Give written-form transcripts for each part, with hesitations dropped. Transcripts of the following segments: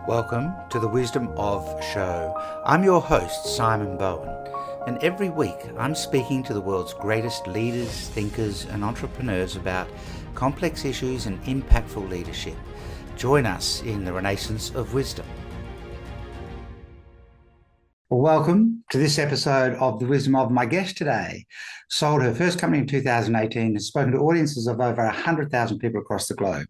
Welcome to the Wisdom of Show. I'm your host, Simon Bowen, and every week I'm speaking to the world's greatest leaders, thinkers, and entrepreneurs about complex issues and impactful leadership. Join us in the Renaissance of Wisdom. Well, welcome to this episode of The Wisdom of. My guest today sold her first company in 2018, has spoken to audiences of over 100,000 people across the globe,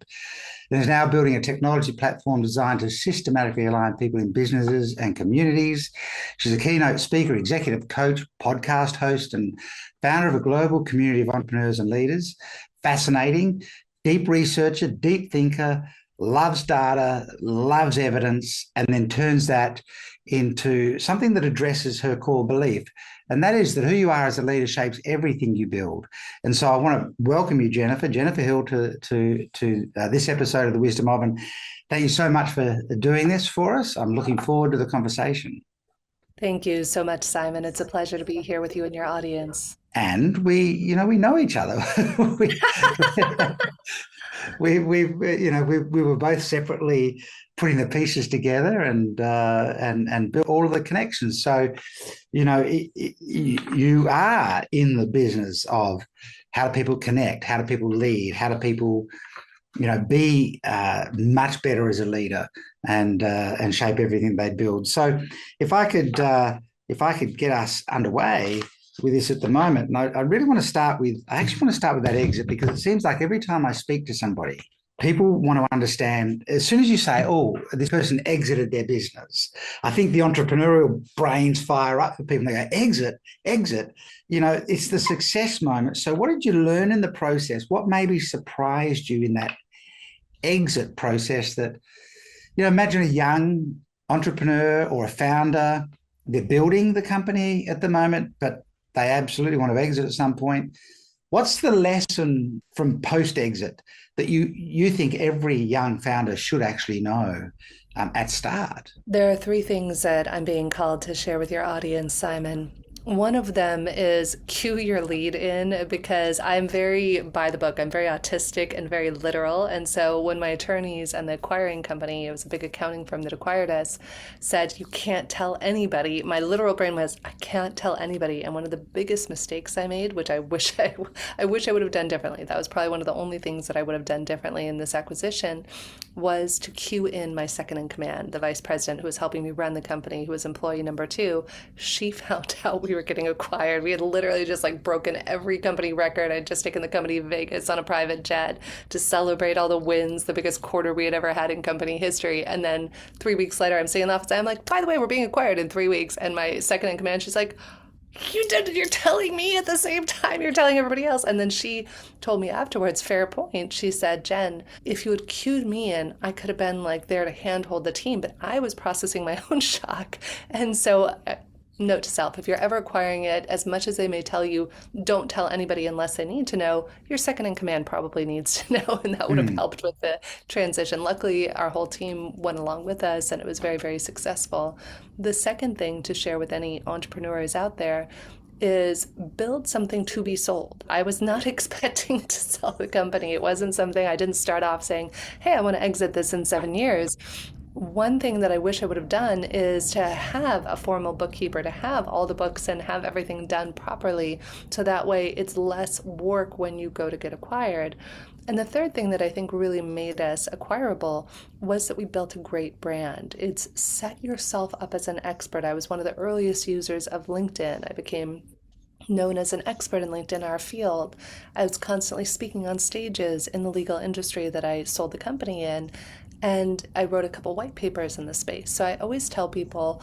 and is now building a technology platform designed to systematically align people in businesses and communities. She's a keynote speaker, executive coach, podcast host, and founder of a global community of entrepreneurs and leaders. Fascinating, deep researcher, deep thinker, loves data, loves evidence, and then turns that into something that addresses her core belief. And that is that who you are as a leader shapes everything you build. And so I want to welcome you, Jennifer Hill, to this episode of The Wisdom of. And thank you so much for doing this for us. I'm looking forward to the conversation. Thank you so much, Simon. It's a pleasure to be here with you and your audience. And we know each other. we were both separately putting the pieces together and built all of the connections. So, you are in the business of how do people connect, how do people lead, how do people, be much better as a leader and shape everything they build. So, if I could get us underway with this at the moment, and I really want to start with that exit, because it seems like every time I speak to somebody, people want to understand, as soon as you say, oh, this person exited their business, I think the entrepreneurial brains fire up for people. They go, exit. It's the success moment. So what did you learn in the process? What maybe surprised you in that exit process that, imagine a young entrepreneur or a founder, they're building the company at the moment, but they absolutely want to exit at some point. What's the lesson from post-exit that you think every young founder should actually know at start? There are three things that I'm being called to share with your audience, Simon. One of them is cue your lead in, because I'm very by the book. I'm very autistic and very literal. And so when my attorneys and the acquiring company, it was a big accounting firm that acquired us, said, you can't tell anybody, my literal brain was, I can't tell anybody. And one of the biggest mistakes I made, which I wish I would have done differently, that was probably one of the only things that I would have done differently in this acquisition, was to cue in my second in command, the vice president who was helping me run the company, who was employee number 2. She found out we were getting acquired. We had literally just broken every company record. I'd just taken the company to Vegas on a private jet to celebrate all the wins, the biggest quarter we had ever had in company history. And then 3 weeks later, I'm sitting in the office, I'm like, by the way, we're being acquired in 3 weeks. And my second in command, she's like, you're telling me at the same time you're telling everybody else. And then she told me afterwards, fair point, she said, Jen, if you had cued me in, I could have been there to handhold the team, but I was processing my own shock. And so note to self, if you're ever acquiring it, as much as they may tell you, don't tell anybody unless they need to know, your second in command probably needs to know, and that would have helped with the transition. Luckily, our whole team went along with us, and it was very, very successful. The second thing to share with any entrepreneurs out there is build something to be sold. I was not expecting to sell the company. It wasn't something, I didn't start off saying, hey, I want to exit this in 7 years. One thing that I wish I would have done is to have a formal bookkeeper, to have all the books and have everything done properly, so that way it's less work when you go to get acquired. And the third thing that I think really made us acquirable was that we built a great brand. It's set yourself up as an expert. I was one of the earliest users of LinkedIn. I became known as an expert in LinkedIn in our field. I was constantly speaking on stages in the legal industry that I sold the company in. And I wrote a couple white papers in the space. So I always tell people,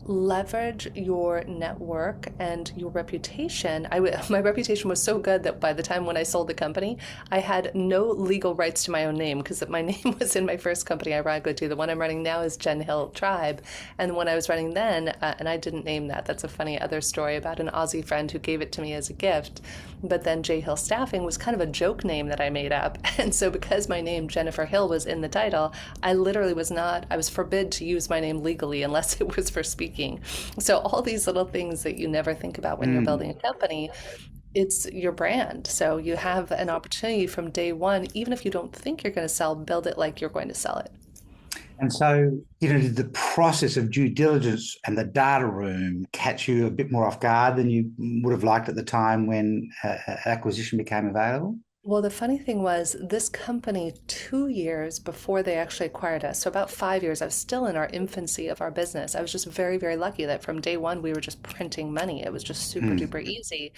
leverage your network and your reputation. My reputation was so good that by the time when I sold the company, I had no legal rights to my own name, because my name was in my first company, ironically too. The one I'm running now is Jen Hill Tribe. And the one I was running then, and I didn't name that. That's a funny other story about an Aussie friend who gave it to me as a gift. But then J Hill Staffing was kind of a joke name that I made up. And so because my name, Jennifer Hill, was in the title, I literally I was forbid to use my name legally unless it was for speaking. So all these little things that you never think about when you're building a company, it's your brand. So you have an opportunity from day one, even if you don't think you're going to sell, build it like you're going to sell it. And so, did the process of due diligence and the data room catch you a bit more off guard than you would have liked at the time when acquisition became available? Well, the funny thing was, this company, 2 years before they actually acquired us, so about 5 years, I was still in our infancy of our business. I was just very, very lucky that from day one, we were just printing money. It was just super Hmm. duper easy.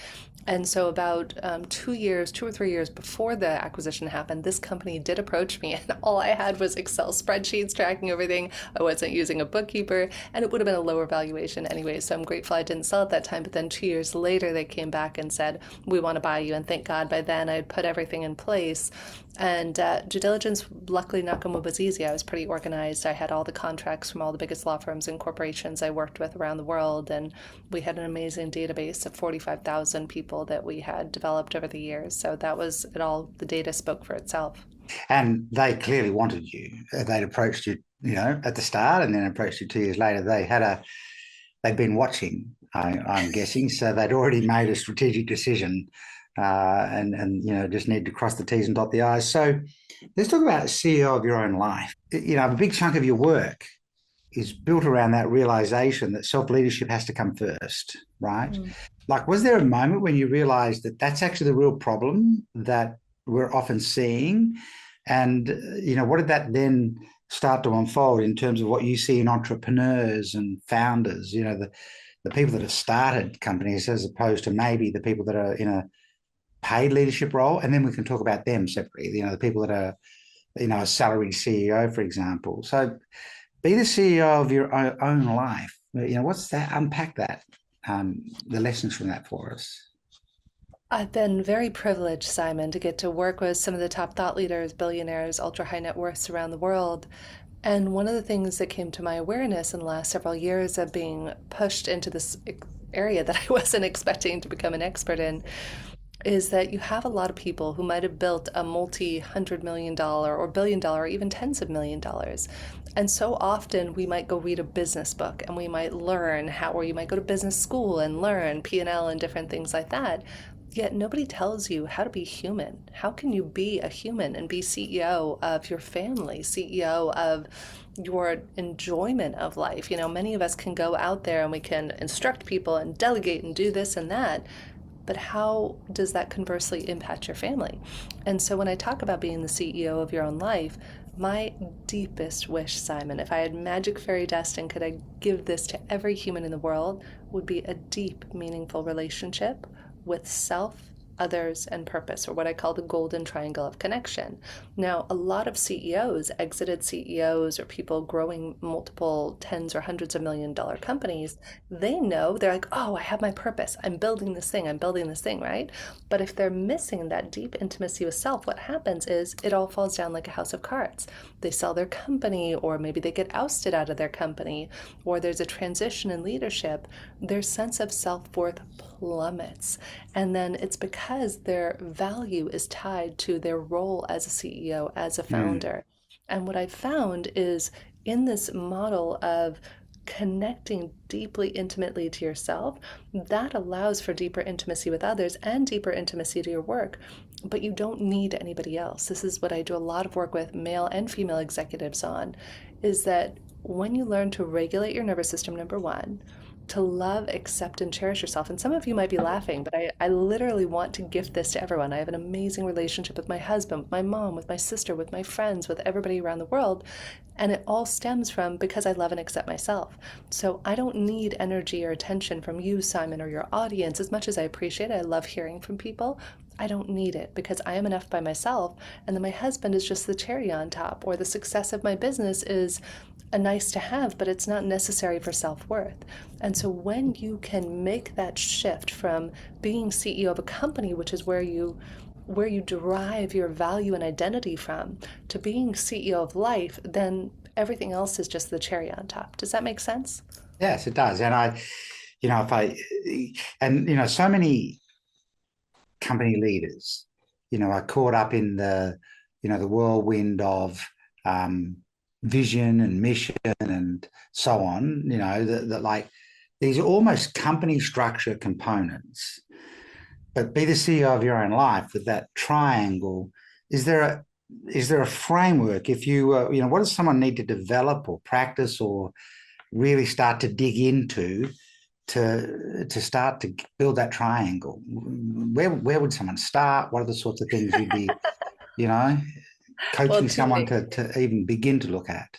And so, about 2 years, 2 or 3 years before the acquisition happened, this company did approach me, and all I had was Excel spreadsheets tracking everything. I wasn't using a bookkeeper, and it would have been a lower valuation anyway. So, I'm grateful I didn't sell at that time. But then 2 years later, they came back and said, "We want to buy you." And thank God by then I had put everything in place. And due diligence, luckily, knock on wood, was easy. I was pretty organized. I had all the contracts from all the biggest law firms and corporations I worked with around the world. And we had an amazing database of 45,000 people that we had developed over the years. So that was it all. The data spoke for itself. And they clearly wanted you. They'd approached you, at the start, and then approached you 2 years later. They'd been watching, I'm guessing, so they'd already made a strategic decision, and just need to cross the T's and dot the I's. So let's talk about CEO of your own life. A big chunk of your work is built around that realization that self-leadership has to come first, right? Mm. Like, was there a moment when you realized that that's actually the real problem that we're often seeing? And, what did that then start to unfold in terms of what you see in entrepreneurs and founders, the people that have started companies as opposed to maybe the people that are in a paid leadership role? And then we can talk about them separately, the people that are, a salaried CEO, for example. So be the CEO of your own life. What's that? Unpack that, the lessons from that for us. I've been very privileged, Simon, to get to work with some of the top thought leaders, billionaires, ultra high net worths around the world. And one of the things that came to my awareness in the last several years of being pushed into this area that I wasn't expecting to become an expert in is that you have a lot of people who might have built a multi-$100 million or billion-dollar or even tens of $1 million. And so often we might go read a business book and we might learn how, or you might go to business school and learn P&L and L and different things like that. Yet nobody tells you how to be human. How can you be a human and be CEO of your family, CEO of your enjoyment of life? Many of us can go out there and we can instruct people and delegate and do this and that, but how does that conversely impact your family? And so when I talk about being the CEO of your own life, my deepest wish, Simon, if I had magic fairy dust and could I give this to every human in the world, would be a deep, meaningful relationship with self, others, and purpose, or what I call the golden triangle of connection. Now, a lot of CEOs, exited CEOs, or people growing multiple tens or hundreds of $1 million companies, they know, they're like, oh, I have my purpose. I'm building this thing, right? But if they're missing that deep intimacy with self, what happens is it all falls down like a house of cards. They sell their company, or maybe they get ousted out of their company, or there's a transition in leadership. Their sense of self-worth plummets. And then it's because their value is tied to their role as a CEO, as a Mm. founder. And what I've found is in this model of connecting deeply, intimately to yourself, that allows for deeper intimacy with others and deeper intimacy to your work. But you don't need anybody else. This is what I do a lot of work with male and female executives on, is that when you learn to regulate your nervous system, number one, to love, accept, and cherish yourself. And some of you might be laughing, but I literally want to gift this to everyone. I have an amazing relationship with my husband, with my mom, with my sister, with my friends, with everybody around the world. And it all stems from because I love and accept myself. So I don't need energy or attention from you, Simon, or your audience. As much as I appreciate it, I love hearing from people. I don't need it because I am enough by myself. And then my husband is just the cherry on top, or the success of my business is a nice to have, but it's not necessary for self-worth. And so when you can make that shift from being CEO of a company, which is where you derive your value and identity from, to being CEO of life, then everything else is just the cherry on top. Does that make sense? Yes, it does. And if I, and, so many company leaders, are caught up in the whirlwind of vision and mission and so on, that like these are almost company structure components. But be the CEO of your own life with that triangle. Is there is there a framework? If you, what does someone need to develop or practice or really start to dig into to start to build that triangle? Where would someone start? What are the sorts of things you'd be, you know, Well, coaching two someone things. to even begin to look at?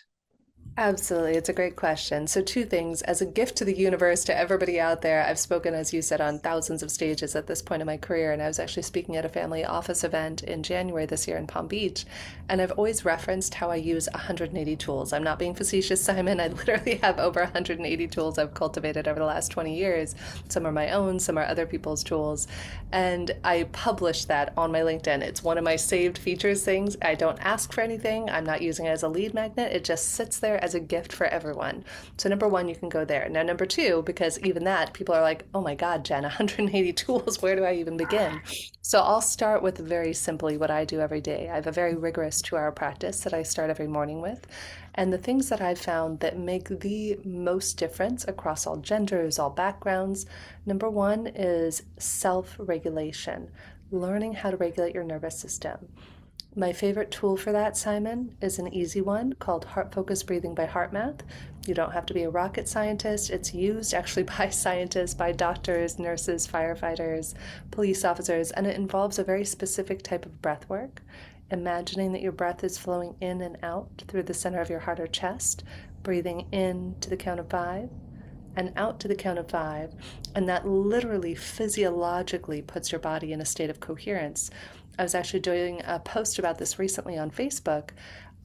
Absolutely. It's a great question. So, two things. As a gift to the universe, to everybody out there, I've spoken, as you said, on thousands of stages at this point in my career. And I was actually speaking at a family office event in January this year in Palm Beach. And I've always referenced how I use 180 tools. I'm not being facetious, Simon. I literally have over 180 tools I've cultivated over the last 20 years. Some are my own, some are other people's tools. And I publish that on my LinkedIn. It's one of my saved features things. I don't ask for anything. I'm not using it as a lead magnet. It just sits there as a gift for everyone. So number one, you can go there. Now, number two, because even that, people are like, oh my God, Jen, 180 tools, where do I even begin? So I'll start with very simply what I do every day. I have a very rigorous 2-hour practice that I start every morning with. And the things that I've found that make the most difference across all genders, all backgrounds, number one is self-regulation, learning how to regulate your nervous system. My favorite tool for that, Simon, is an easy one called Heart Focus Breathing by HeartMath. You don't have to be a rocket scientist. It's used actually by scientists, by doctors, nurses, firefighters, police officers, and it involves a very specific type of breath work. Imagining that your breath is flowing in and out through the center of your heart or chest, breathing in to the count of 5 and out to the count of 5. And that literally physiologically puts your body in a state of coherence. I was actually doing a post about this recently on Facebook.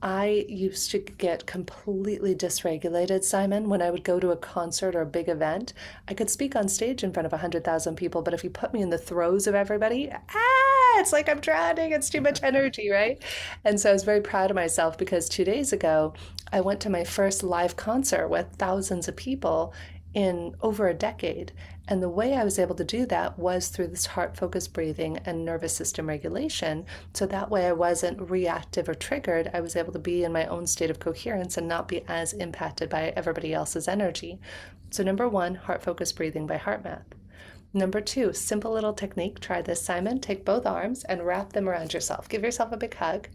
I used to get completely dysregulated, Simon, when I would go to a concert or a big event. I could speak on stage in front of 100,000 people, but if you put me in the throes of everybody, it's like I'm drowning. It's too much energy, right? And so I was very proud of myself because 2 days ago, I went to my first live concert with thousands of people in over a decade. And the way I was able to do that was through this heart focused breathing and nervous system regulation. So that way I wasn't reactive or triggered. I was able to be in my own state of coherence and not be as impacted by everybody else's energy. So, number one, heart focused breathing by HeartMath. Number two, simple little technique. Try this, Simon. Take both arms and wrap them around yourself. Give yourself a big hug.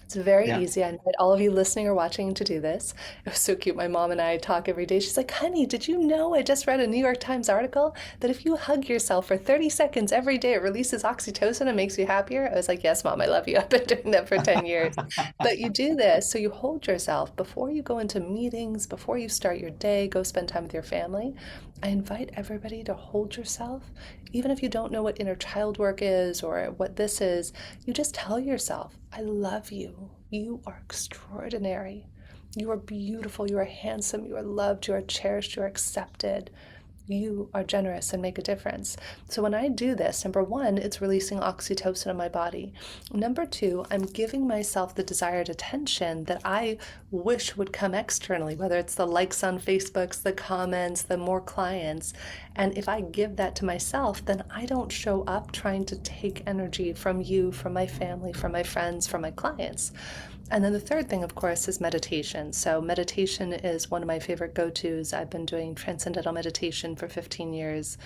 It's very Yeah. easy. I invite all of you listening or watching to do this. It was so cute. My mom and I talk every day. She's like, honey, did you know I just read a New York Times article that if you hug yourself for 30 seconds every day, it releases oxytocin and makes you happier? I was like, yes, mom, I love you. I've been doing that for 10 years. But you do this. So you hold yourself before you go into meetings, before you start your day, go spend time with your family. I invite everybody to hold yourself. Even if you don't know what inner child work is or what this is, you just tell yourself, I love you. You are extraordinary. You are beautiful. You are handsome. You are loved. You are cherished. You are accepted. You are generous and make a difference. So when I do this, number one, it's releasing oxytocin in my body. Number two, I'm giving myself the desired attention that I wish would come externally, whether it's the likes on Facebooks, the comments, the more clients. And if I give that to myself, then I don't show up trying to take energy from you, from my family, from my friends, from my clients. And then the third thing, of course, is meditation. So meditation is one of my favorite go-tos. I've been doing transcendental meditation for 15 years.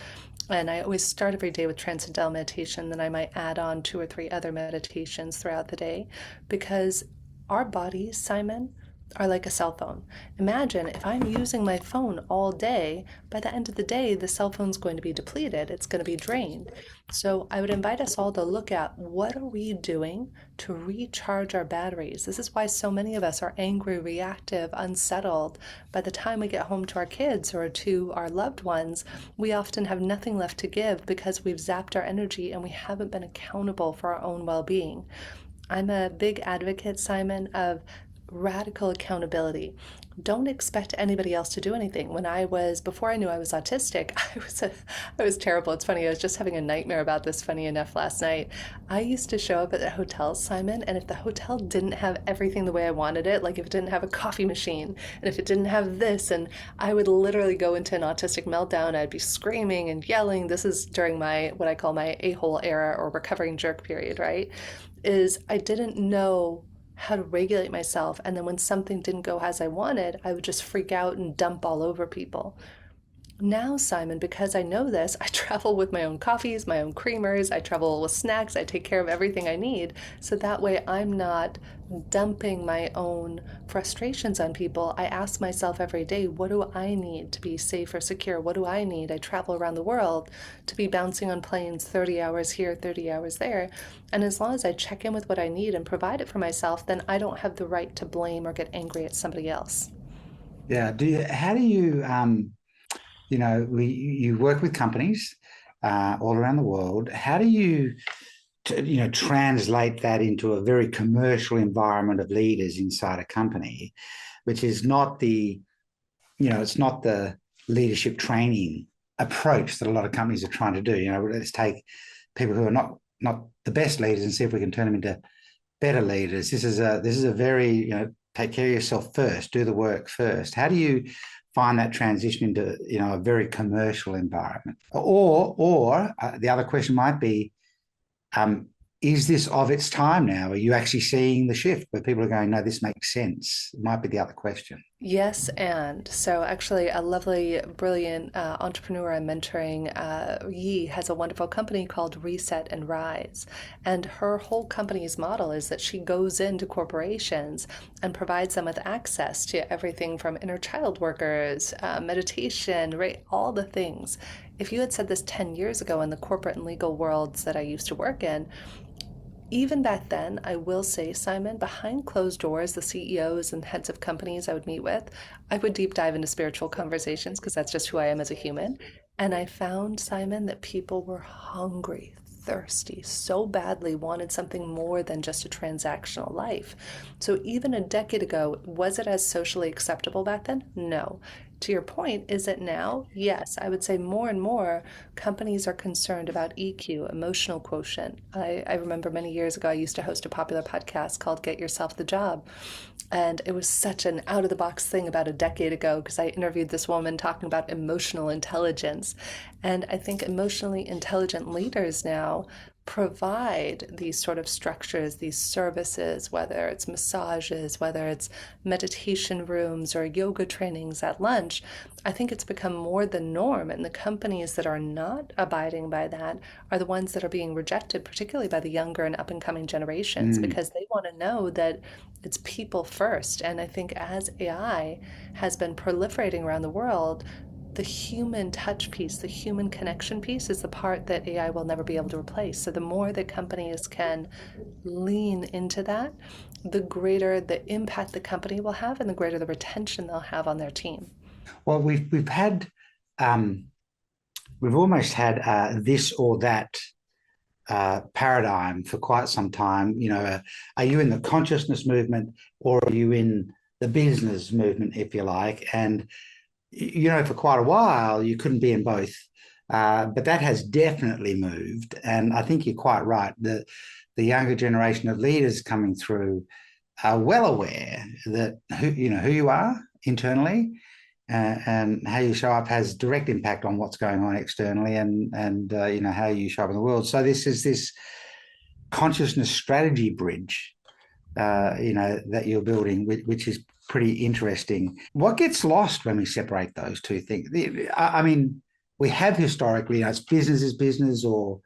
And I always start every day with transcendental meditation. Then I might add on 2 or 3 other meditations throughout the day because our bodies, Simon, are like a cell phone. Imagine if I'm using my phone all day, by the end of the day, the cell phone's going to be depleted. It's going to be drained. So I would invite us all to look at what are we doing to recharge our batteries. This is why so many of us are angry, reactive, unsettled. By the time we get home to our kids or to our loved ones, we often have nothing left to give because we've zapped our energy and we haven't been accountable for our own well-being. I'm a big advocate, Simon, of radical accountability. Don't expect anybody else to do anything. Before I knew I was autistic, I was terrible. It's funny, I was just having a nightmare about this, funny enough, last night. I used to show up at the hotel, Simon, and if the hotel didn't have everything the way I wanted it, like if it didn't have a coffee machine, and if it didn't have this, and I would literally go into an autistic meltdown. I'd be screaming and yelling. This is during what I call my a-hole era or recovering jerk period, right? Is I didn't know how to regulate myself. And then when something didn't go as I wanted, I would just freak out and dump all over people. Now, Simon, because I know this, I travel with my own coffees, my own creamers, I travel with snacks, I take care of everything I need. So that way I'm not dumping my own frustrations on people. I ask myself every day, what do I need to be safe or secure? What do I need? I travel around the world to be bouncing on planes 30 hours here, 30 hours there. And as long as I check in with what I need and provide it for myself, then I don't have the right to blame or get angry at somebody else. Yeah. How do you, you work with companies all around the world. How do you, translate that into a very commercial environment of leaders inside a company, which is not it's not the leadership training approach that a lot of companies are trying to do. Let's take people who are not the best leaders and see if we can turn them into better leaders. This is a very, take care of yourself first, do the work first. How do you find that transition into, a very commercial environment? Or the other question might be, um, is this of its time now? Are you actually seeing the shift where people are going, no, this makes sense? It might be the other question. Yes, and so actually, a lovely, brilliant entrepreneur I'm mentoring, Yi, has a wonderful company called Reset and Rise. And her whole company's model is that she goes into corporations and provides them with access to everything from inner child workers, meditation, right? All the things. If you had said this 10 years ago in the corporate and legal worlds that I used to work in, even back then, I will say, Simon, behind closed doors, the CEOs and heads of companies I would meet with, I would deep dive into spiritual conversations because that's just who I am as a human. And I found, Simon, that people were hungry, thirsty, so badly wanted something more than just a transactional life. So even a decade ago, was it as socially acceptable back then? No. To your point, is it now? Yes, I would say more and more companies are concerned about EQ, emotional quotient. I remember many years ago, I used to host a popular podcast called Get Yourself the Job. And it was such an out of the box thing about a decade ago because I interviewed this woman talking about emotional intelligence. And I think emotionally intelligent leaders now provide these sort of structures, these services, whether it's massages, whether it's meditation rooms or yoga trainings at lunch. I think it's become more the norm, and the companies that are not abiding by that are the ones that are being rejected, particularly by the younger and up and coming generations, Mm. because they want to know that it's people first. And I think as AI has been proliferating around the world, the human touch piece, the human connection piece is the part that AI will never be able to replace. So the more that companies can lean into that, the greater the impact the company will have and the greater the retention they'll have on their team. Well, um, we've almost had this or that paradigm for quite some time. Are you in the consciousness movement or are you in the business movement, if you like? And for quite a while you couldn't be in both, but that has definitely moved. And I think you're quite right. The younger generation of leaders coming through are well aware that who you are internally and how you show up has direct impact on what's going on externally and how you show up in the world. So this consciousness strategy bridge, that you're building, which is pretty interesting. What gets lost when we separate those two things? I mean, we have historically, it's business is business or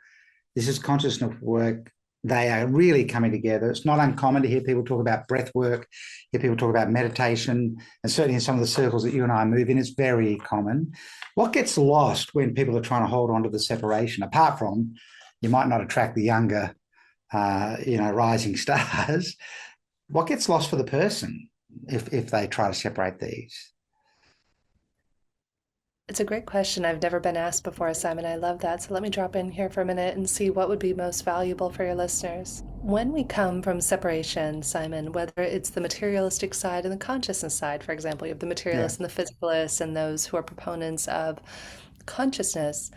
this is consciousness work. They are really coming together. It's not uncommon to hear people talk about breath work, hear people talk about meditation, and certainly in some of the circles that you and I move in, it's very common. What gets lost when people are trying to hold on to the separation, apart from you might not attract the younger, rising stars? What gets lost for the person if they try to separate these? It's a great question. I've never been asked before, Simon. I love that. So let me drop in here for a minute and see what would be most valuable for your listeners. When we come from separation, Simon, whether it's the materialistic side and the consciousness side, for example, you have the Yeah. materialists and the physicalists and those who are proponents of consciousness.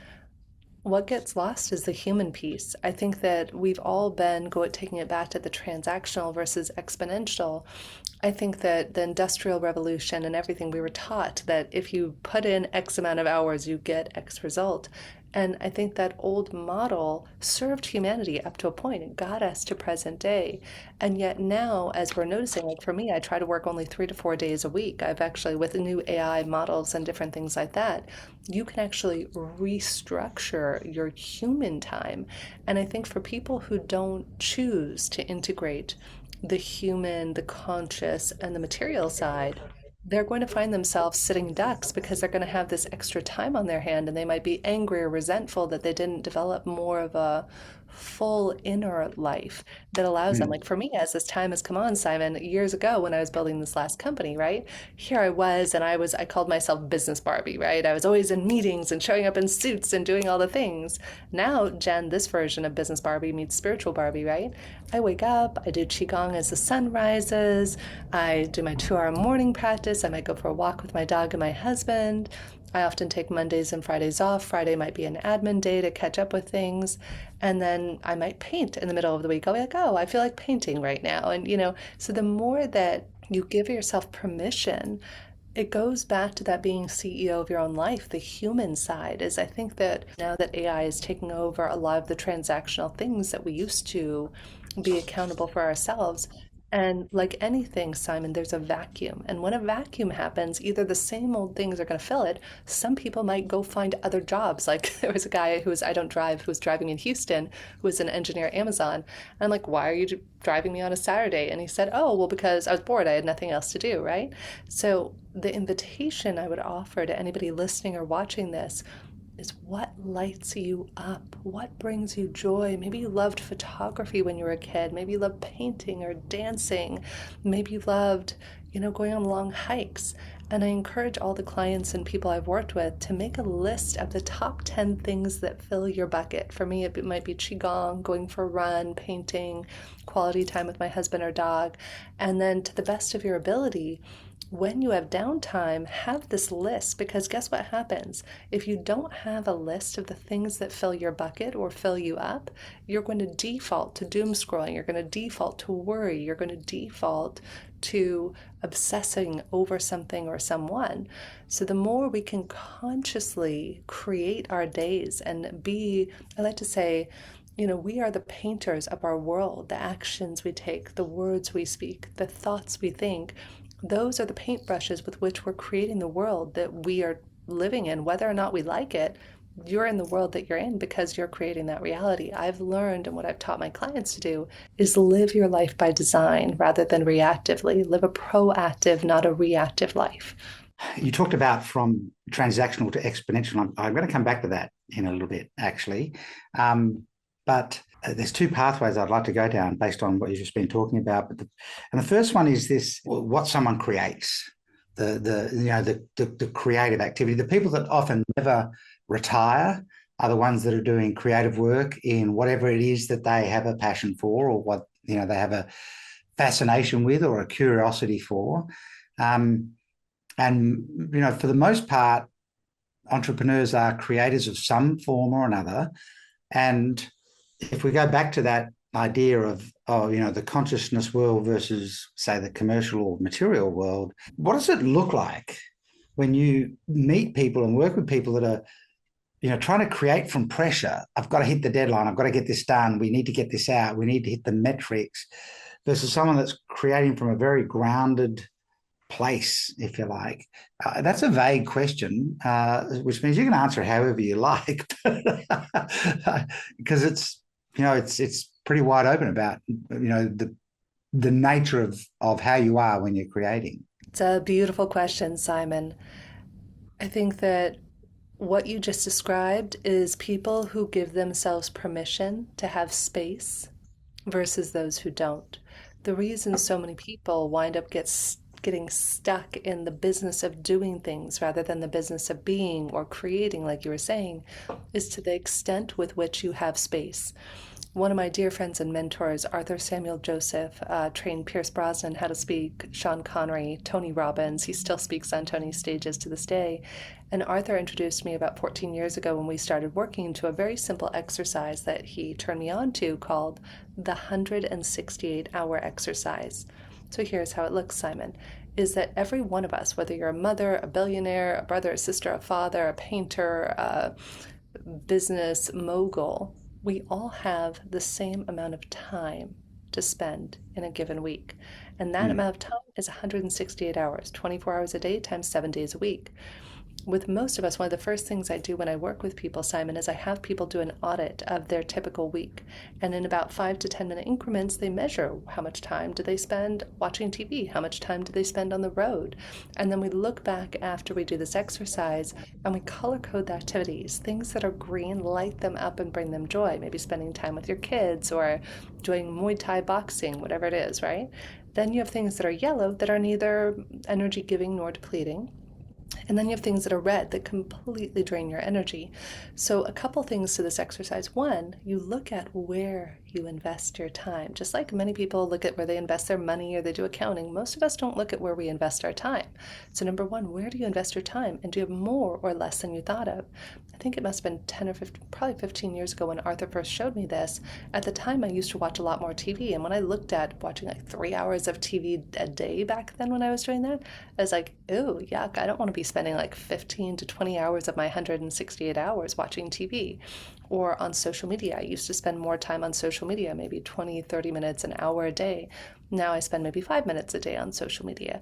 What gets lost is the human piece. I think that we've all been taking it back to the transactional versus exponential. I think that the Industrial Revolution and everything we were taught that if you put in X amount of hours, you get X result. And I think that old model served humanity up to a point. It got us to present day. And yet now, as we're noticing, like for me, I try to work only 3 to 4 days a week. I've actually, with the new AI models and different things like that, you can actually restructure your human time. And I think for people who don't choose to integrate the human, the conscious, and the material side, they're going to find themselves sitting ducks because they're going to have this extra time on their hand and they might be angry or resentful that they didn't develop more of a full inner life that allows them. Like Mm. for me, as this time has come on, Simon, years ago when I was building this last company, right? Here I was, and I called myself Business Barbie, right? I was always in meetings and showing up in suits and doing all the things. Now, Jen, this version of Business Barbie meets Spiritual Barbie, right? I wake up, I do Qigong as the sun rises, I do my 2 hour morning practice, I might go for a walk with my dog and my husband. I often take Mondays and Fridays off. Friday might be an admin day to catch up with things. And then I might paint in the middle of the week. I'll be like, oh, I feel like painting right now. And, so the more that you give yourself permission, it goes back to that being CEO of your own life. The human side is, I think that now that AI is taking over a lot of the transactional things that we used to be accountable for ourselves. And like anything, Simon, there's a vacuum. And when a vacuum happens, either the same old things are going to fill it. Some people might go find other jobs. Like there was a guy I don't drive, who was driving in Houston, who was an engineer at Amazon. And I'm like, why are you driving me on a Saturday? And he said, oh, well, because I was bored. I had nothing else to do, right? So the invitation I would offer to anybody listening or watching this is what lights you up? What brings you joy? Maybe you loved photography when you were a kid. Maybe you loved painting or dancing. Maybe you loved, going on long hikes. And I encourage all the clients and people I've worked with to make a list of the top 10 things that fill your bucket. For me, it might be Qigong, going for a run, painting, quality time with my husband or dog. And then to the best of your ability, when you have downtime, have this list, because guess what happens? If you don't have a list of the things that fill your bucket or fill you up, you're going to default to doom scrolling. You're going to default to worry. You're going to default to obsessing over something or someone. So the more we can consciously create our days and I like to say, we are the painters of our world. The actions we take, the words we speak, the thoughts we think, those are the paintbrushes with which we're creating the world that we are living in. Whether or not we like it, you're in the world that you're in because you're creating that reality. I've learned, and what I've taught my clients to do, is live your life by design rather than reactively. Live a proactive, not a reactive life. You talked about from transactional to exponential. I'm going to come back to that in a little bit, actually. But there's two pathways I'd like to go down based on what you've just been talking about. And the first one is this: what someone creates, the creative activity. The people that often never retire are the ones that are doing creative work in whatever it is that they have a passion for, or what they have a fascination with, or a curiosity for. And for the most part, entrepreneurs are creators of some form or another. And if we go back to that idea of the consciousness world versus, say, the commercial or material world, what does it look like when you meet people and work with people that are trying to create from pressure? I've got to hit the deadline, I've got to get this done, we need to get this out, we need to hit the metrics, versus someone that's creating from a very grounded place, if you like. That's a vague question, which means you can answer it however you like, because it's pretty wide open about the nature of how you are when you're creating. It's a beautiful question, Simon. I think that what you just described is people who give themselves permission to have space versus those who don't. The reason so many people wind up getting stuck in the business of doing things rather than the business of being or creating, like you were saying, is to the extent with which you have space. One of my dear friends and mentors, Arthur Samuel Joseph, trained Pierce Brosnan how to speak, Sean Connery, Tony Robbins. He still speaks on Tony's stages to this day. And Arthur introduced me about 14 years ago when we started working to a very simple exercise that he turned me on to called the 168-hour exercise. So here's how it looks, Simon, is that every one of us, whether you're a mother, a billionaire, a brother, a sister, a father, a painter, business mogul, we all have the same amount of time to spend in a given week. And that Mm. amount of time is 168 hours, 24 hours a day times 7 days a week. With most of us, one of the first things I do when I work with people, Simon, is I have people do an audit of their typical week. And in about 5 to 10 minute increments, they measure how much time do they spend watching TV? How much time do they spend on the road? And then we look back after we do this exercise and we color code the activities. Things that are green, light them up and bring them joy. Maybe spending time with your kids or doing Muay Thai boxing, whatever it is, right? Then you have things that are yellow that are neither energy giving nor depleting. And then you have things that are red that completely drain your energy. So, a couple things to this exercise. One, you look at where you invest your time. Just like many people look at where they invest their money or they do accounting, most of us don't look at where we invest our time. So, number one, where do you invest your time? And do you have more or less than you thought of? I think it must have been 10 or 15, probably 15 years ago when Arthur first showed me this. At the time, I used to watch a lot more TV. And when I looked at watching like 3 hours of TV a day back then when I was doing that, I was like, oh, yuck, I don't want to be spending like 15 to 20 hours of my 168 hours watching TV. Or on social media. I used to spend more time on social media, maybe 20, 30 minutes, an hour a day. Now I spend maybe 5 minutes a day on social media.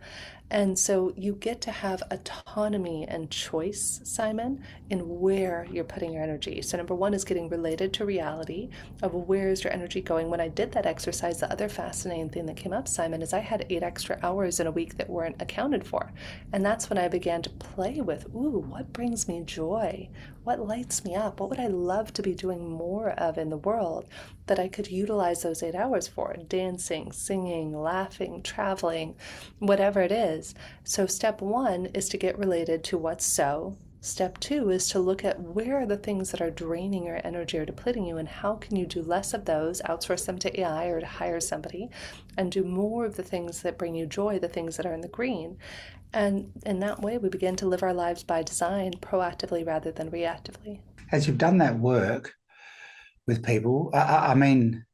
And so you get to have autonomy and choice, Simon, in where you're putting your energy. So number one is getting related to reality of where is your energy going. When I did that exercise, the other fascinating thing that came up, Simon, is I had 8 extra hours in a week that weren't accounted for. And that's when I began to play with, ooh, what brings me joy? What lights me up? What would I love to be doing more of in the world that I could utilize those 8 hours for? Dancing, singing, laughing, traveling, whatever it is. So, step one is to get related to what's so. Step two is to look at where are the things that are draining your energy or depleting you, and how can you do less of those, outsource them to AI or to hire somebody, and do more of the things that bring you joy, the things that are in the green. And in that way, we begin to live our lives by design, proactively rather than reactively. As you've done that work with people, I mean,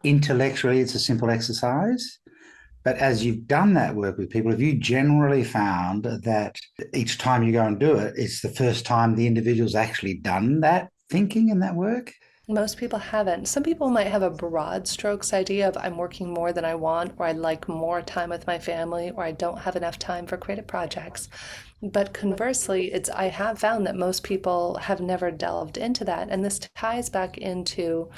intellectually, it's a simple exercise. But as you've done that work with people, have you generally found that each time you go and do it, it's the first time the individual's actually done that thinking and that work? Most people haven't. Some people might have a broad strokes idea of I'm working more than I want, or I'd like more time with my family, or I don't have enough time for creative projects. But conversely, I have found that most people have never delved into that. And this ties back into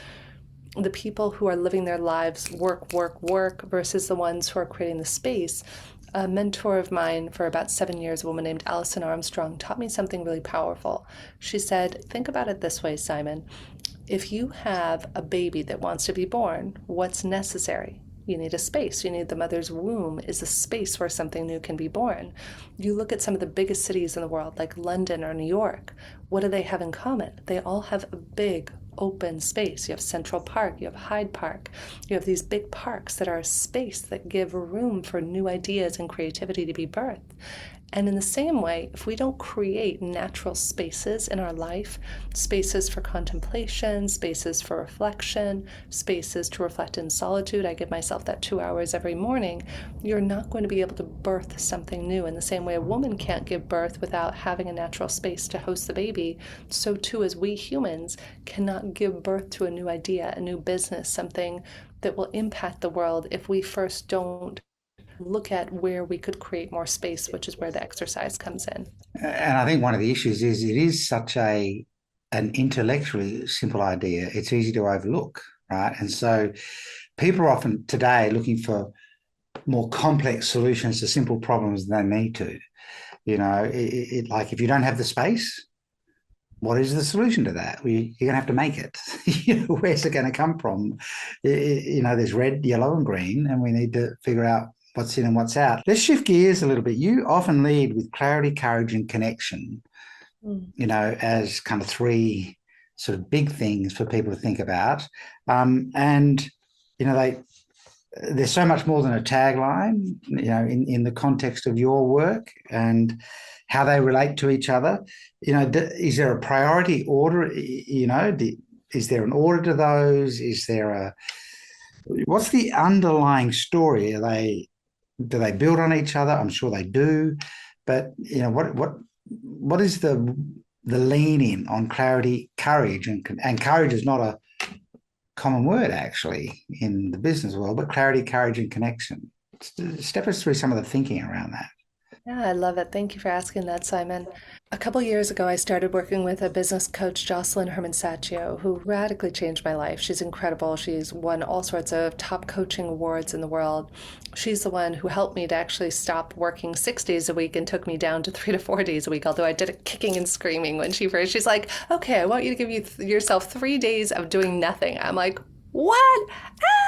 the people who are living their lives work, work, work versus the ones who are creating the space. A mentor of mine for about 7 years, a woman named Allison Armstrong, taught me something really powerful. She said, think about it this way, Simon. If you have a baby that wants to be born, what's necessary? You need a space. You need the mother's womb is a space where something new can be born. You look at some of the biggest cities in the world, like London or New York. What do they have in common? They all have a big open space. You have Central Park, you have Hyde Park. You have these big parks that are a space that give room for new ideas and creativity to be birthed. And in the same way, if we don't create natural spaces in our life, spaces for contemplation, spaces for reflection, spaces to reflect in solitude, I give myself that 2 hours every morning, you're not going to be able to birth something new. In the same way a woman can't give birth without having a natural space to host the baby, so too as we humans cannot give birth to a new idea, a new business, something that will impact the world if we first don't look at where we could create more space, which is where the exercise comes in. And I think one of the issues is it is such an intellectually simple idea. It's easy to overlook, right? And so people are often today looking for more complex solutions to simple problems than they need to. You know, like if you don't have the space, what is the solution to that? You're going to have to make it. Where's it going to come from? There's red, yellow, and green, and we need to figure out what's in and what's out. Let's shift gears a little bit. You often lead with clarity, courage, and connection, as kind of three sort of big things for people to think about. And, there's so much more than a tagline, in the context of your work and how they relate to each other. Is there a priority order? Is there an order to those? What's the underlying story? Do they build on each other? I'm sure they do, but what is the the lean in on clarity, courage, and courage is not a common word actually in the business world, but clarity, courage, and connection. Step us through some of the thinking around that. Yeah, I love it. Thank you for asking that, Simon. A couple years ago, I started working with a business coach, Jocelyn Herman Saccio, who radically changed my life. She's incredible. She's won all sorts of top coaching awards in the world. She's the one who helped me to actually stop working 6 days a week and took me down to 3 to 4 days a week, although I did it kicking and screaming when she first, she's like, okay, I want you to give yourself 3 days of doing nothing. I'm like, what? Ah!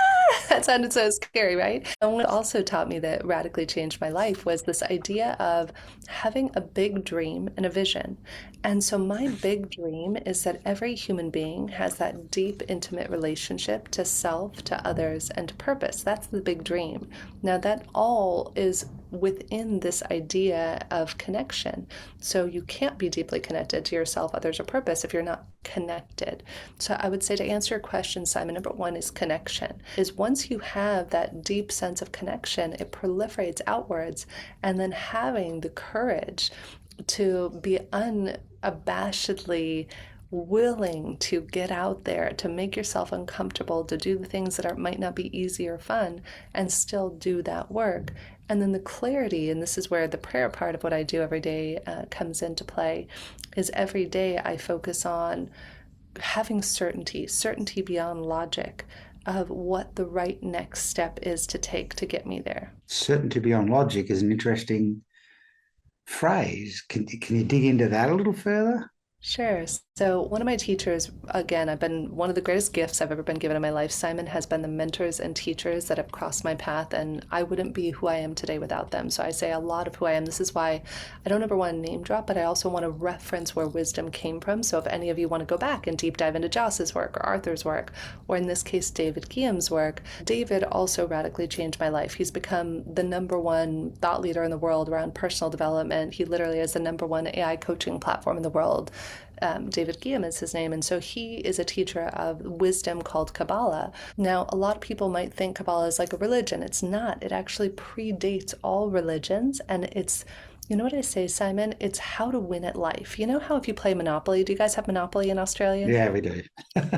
That sounded so scary, right? And what also taught me that radically changed my life was this idea of having a big dream and a vision. And so my big dream is that every human being has that deep, intimate relationship to self, to others, and to purpose. That's the big dream. Now, that all is within this idea of connection. So you can't be deeply connected to yourself, others, or purpose if you're not connected. So I would say, to answer your question, Simon, number one is connection. Is once you have that deep sense of connection, it proliferates outwards, and then having the courage to be unabashedly willing to get out there, to make yourself uncomfortable, to do the things that might not be easy or fun, and still do that work. And then the clarity, and this is where the prayer part of what I do every day comes into play, is every day I focus on having certainty beyond logic of what the right next step is to take to get me there. Certainty beyond logic is an interesting phrase. Can you dig into that a little further? Sure. So, one of my teachers, again, I've been one of the greatest gifts I've ever been given in my life. Simon has been the mentors and teachers that have crossed my path, and I wouldn't be who I am today without them. So, I say a lot of who I am. This is why I don't ever want to name drop, but I also want to reference where wisdom came from. So, if any of you want to go back and deep dive into Joss's work or Arthur's work, or in this case, David Guillaume's work, David also radically changed my life. He's become the number one thought leader in the world around personal development. He literally is the number one AI coaching platform in the world. David Guillaume is his name, and so he is a teacher of wisdom called Kabbalah. Now, a lot of people might think Kabbalah is like a religion. It's not. It actually predates all religions, and it's, you know what I say, Simon? It's how to win at life. You know how if you play Monopoly, do you guys have Monopoly in Australia? Yeah, we do.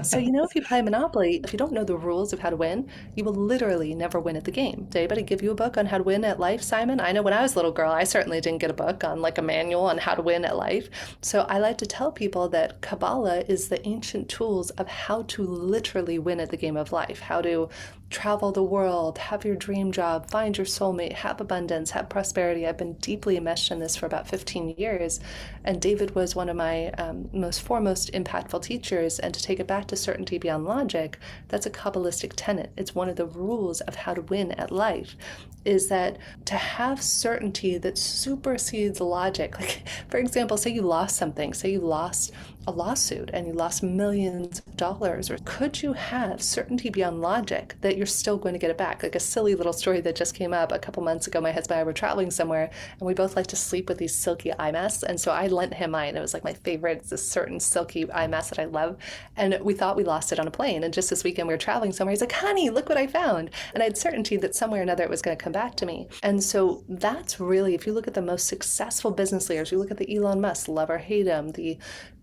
So, if you play Monopoly, if you don't know the rules of how to win, you will literally never win at the game. Did anybody give you a book on how to win at life, Simon? I know when I was a little girl, I certainly didn't get a book on like a manual on how to win at life. So I like to tell people that Kabbalah is the ancient tools of how to literally win at the game of life, how to travel the world, have your dream job, find your soulmate, have abundance, have prosperity. I've been deeply enmeshed in this for about 15 years. And David was one of my most foremost impactful teachers. And to take it back to certainty beyond logic, that's a Kabbalistic tenet. It's one of the rules of how to win at life, is that to have certainty that supersedes logic. Like, for example, say you lost something, say you lost a lawsuit and you lost millions of dollars, or could you have certainty beyond logic that you're still going to get it back? Like a silly little story that just came up a couple months ago, my husband and I were traveling somewhere, and we both like to sleep with these silky eye masks, and so I lent him mine. It was like my favorite. It's a certain silky eye mask that I love, and we thought we lost it on a plane, and just this weekend we were traveling somewhere, he's like, honey, look what I found, and I had certainty that somewhere or another it was going to come back to me. And so that's really, if you look at the most successful business leaders, you look at the Elon Musk, love or hate him, the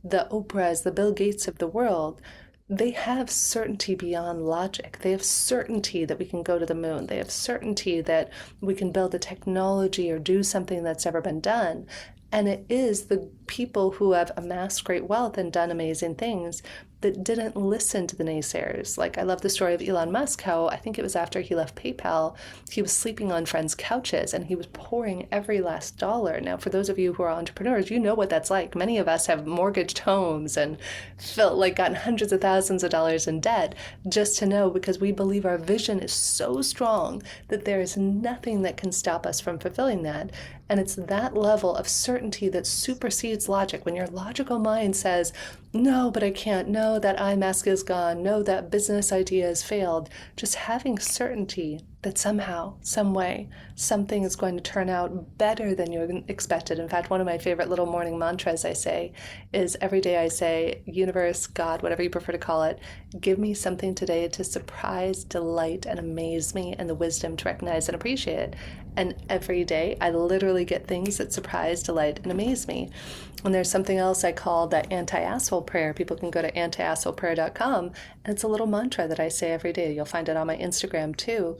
Oprahs, the Bill Gates of the world, they have certainty beyond logic. They have certainty that we can go to the moon. They have certainty that we can build a technology or do something that's never been done. And it is the people who have amassed great wealth and done amazing things that didn't listen to the naysayers. Like, I love the story of Elon Musk, how I think it was after he left PayPal, he was sleeping on friends' couches and he was pouring every last dollar. Now, for those of you who are entrepreneurs, you know what that's like. Many of us have mortgaged homes and felt like gotten hundreds of thousands of dollars in debt just to know, because we believe our vision is so strong that there is nothing that can stop us from fulfilling that. And it's that level of certainty that supersedes logic. When your logical mind says, no, but I can't, no, that eye mask is gone, no, that business idea has failed, just having certainty that somehow, some way, something is going to turn out better than you expected. In fact, one of my favorite little morning mantras I say is every day I say, universe, God, whatever you prefer to call it, give me something today to surprise, delight, and amaze me, and the wisdom to recognize and appreciate it. And every day I literally get things that surprise, delight, and amaze me. And there's something else I call the anti-asshole prayer. People can go to antiassholeprayer.com, and it's a little mantra that I say every day. You'll find it on my Instagram too.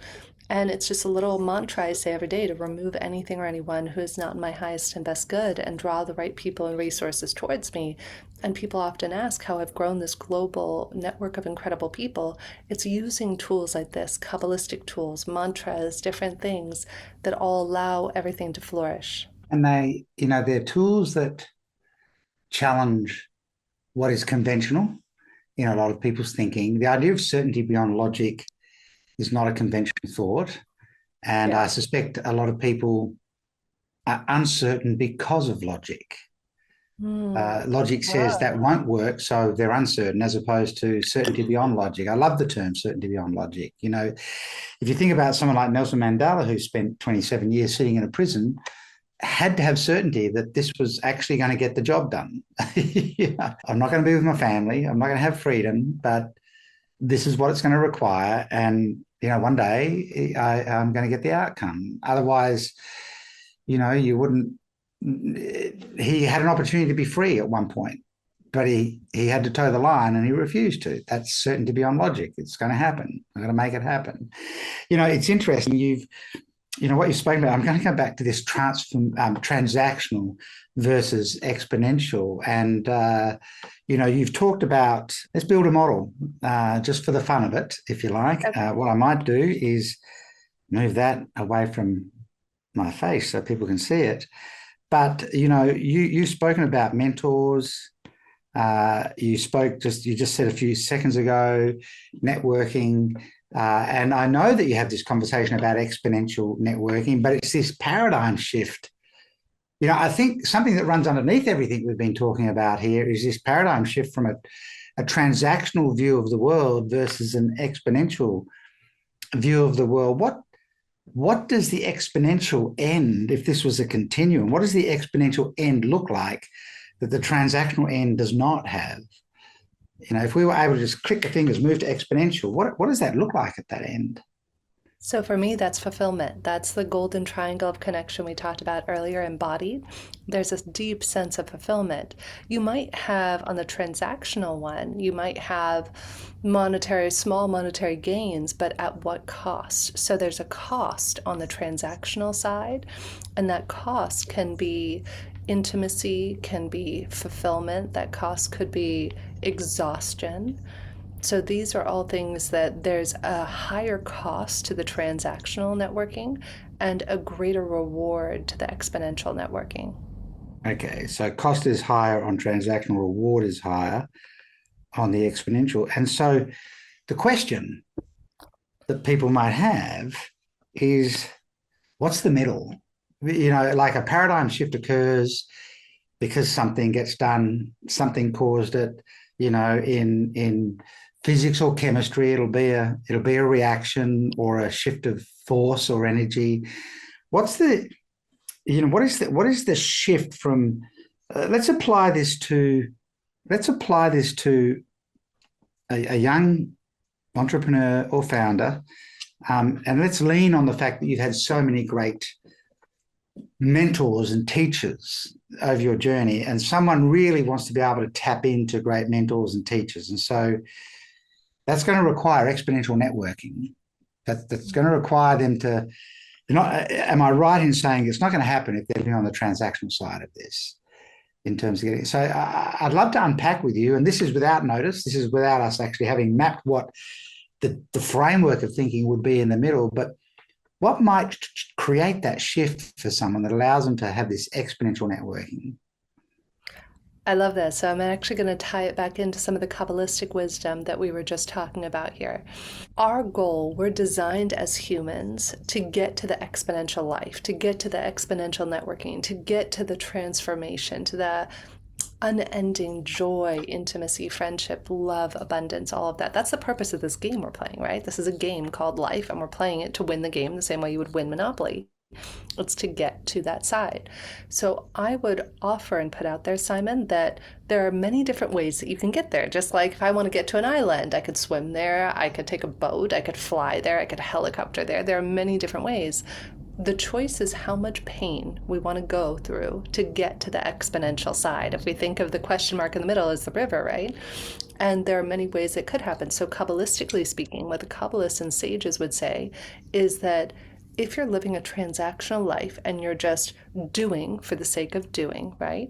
And it's just a little mantra I say every day to remove anything or anyone who is not in my highest and best good and draw the right people and resources towards me. And people often ask how I've grown this global network of incredible people. It's using tools like this, Kabbalistic tools, mantras, different things that all allow everything to flourish. And they're tools that challenge what is conventional in a lot of people's thinking. The idea of certainty beyond logic is not a conventional thought. And Yeah. I suspect a lot of people are uncertain because of logic. Logic says Wow. that won't work, so they're uncertain, as opposed to certainty beyond logic. I love the term certainty beyond logic. If you think about someone like Nelson Mandela, who spent 27 years sitting in a prison, had to have certainty that this was actually going to get the job done. I'm not going to be with my family. I'm not going to have freedom, but this is what it's going to require. And, one day I'm going to get the outcome. Otherwise, you wouldn't. He had an opportunity to be free at one point, but he had to toe the line and he refused to. That's certainty beyond logic. It's going to happen. I'm going to make it happen. It's interesting. What you've spoken about. I'm going to come back to this transactional versus exponential. And, you've talked about, let's build a model just for the fun of it, if you like. What I might do is move that away from my face so people can see it. But, you've spoken about mentors. You just said a few seconds ago, networking. And I know that you have this conversation about exponential networking, but it's this paradigm shift. I think something that runs underneath everything we've been talking about here is this paradigm shift from a transactional view of the world versus an exponential view of the world. What does the exponential end, if this was a continuum, what does the exponential end look like that the transactional end does not have? If we were able to just click the fingers, move to exponential, what does that look like at that end? So for me, that's fulfillment. That's the golden triangle of connection we talked about earlier embodied. There's this deep sense of fulfillment. You might have on the transactional one, you might have small monetary gains, but at what cost? So there's a cost on the transactional side, and that cost can be intimacy, can be fulfillment. That cost could be exhaustion. So these are all things that there's a higher cost to the transactional networking and a greater reward to the exponential networking. Okay, so cost is higher on transactional, reward is higher on the exponential. And so the question that people might have is, what's the middle? Like a paradigm shift occurs because something gets done, something caused it, in physics or chemistry, it'll be a reaction or a shift of force or energy. What is the shift from? Let's apply this to a young entrepreneur or founder, and let's lean on the fact that you've had so many great mentors and teachers over your journey, and someone really wants to be able to tap into great mentors and teachers, and so that's going to require exponential networking. That's going to require them to. Am I right in saying it's not going to happen if they're living on the transactional side of this in terms of getting? So I'd love to unpack with you, and this is without notice. This is without us actually having mapped what the framework of thinking would be in the middle, but what might create that shift for someone that allows them to have this exponential networking? I love this. So I'm actually going to tie it back into some of the Kabbalistic wisdom that we were just talking about here. Our goal, we're designed as humans to get to the exponential life, to get to the exponential networking, to get to the transformation, to the unending joy, intimacy, friendship, love, abundance, all of that. That's the purpose of this game we're playing, right? This is a game called life, and we're playing it to win the game the same way you would win Monopoly. It's to get to that side. So I would offer and put out there, Simon, that there are many different ways that you can get there. Just like if I want to get to an island, I could swim there, I could take a boat, I could fly there, I could helicopter there. There are many different ways. The choice is how much pain we want to go through to get to the exponential side. If we think of the question mark in the middle as the river, right? And there are many ways it could happen. So Kabbalistically speaking, what the Kabbalists and sages would say is that if you're living a transactional life and you're just doing for the sake of doing, right?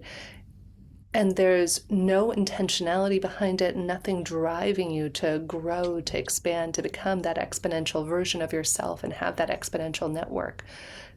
And there's no intentionality behind it, nothing driving you to grow, to expand, to become that exponential version of yourself and have that exponential network,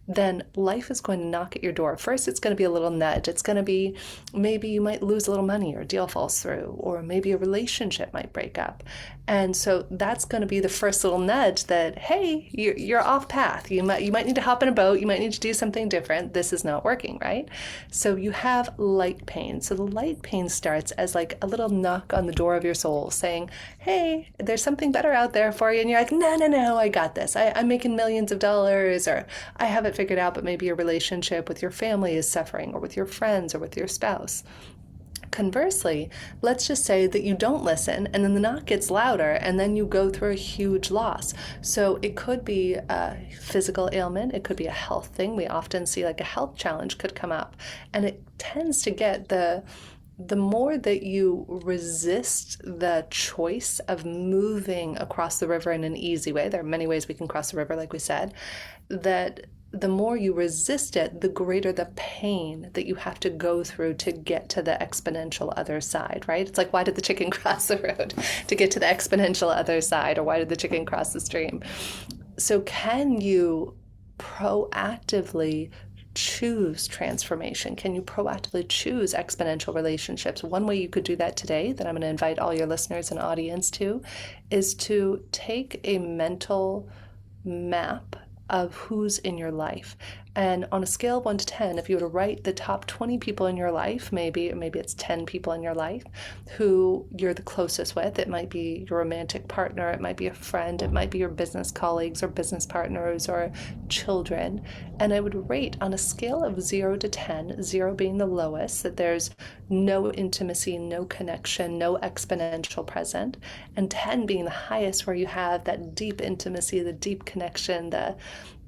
then life is going to knock at your door. First, it's going to be a little nudge. It's going to be maybe you might lose a little money or a deal falls through, or maybe a relationship might break up. And so that's going to be the first little nudge that, hey, you're off path. You might need to hop in a boat. You might need to do something different. This is not working, right? So you have light pain. So the light pain starts as like a little knock on the door of your soul saying, hey, there's something better out there for you. And you're like, no, I got this. I'm making millions of dollars, or I have it figured out, but maybe your relationship with your family is suffering, or with your friends, or with your spouse. Conversely, let's just say that you don't listen and then the knock gets louder and then you go through a huge loss. So it could be a physical ailment, it could be a health thing. We often see like a health challenge could come up, and it tends to get the more that you resist the choice of moving across the river in an easy way. There are many ways we can cross the river, like we said, that the more you resist it, the greater the pain that you have to go through to get to the exponential other side, right? It's like, why did the chicken cross the road? To get to the exponential other side, or why did the chicken cross the stream? So can you proactively choose transformation? Can you proactively choose exponential relationships? One way you could do that today, that I'm going to invite all your listeners and audience to, is to take a mental map of who's in your life. And on a scale of 1 to 10, if you were to write the top 20 people in your life, maybe it's 10 people in your life who you're the closest with. It might be your romantic partner, it might be a friend, it might be your business colleagues or business partners or children. And I would rate on a scale of 0 to 10, 0 being the lowest, that there's no intimacy, no connection, no exponential present, and 10 being the highest, where you have that deep intimacy, the deep connection,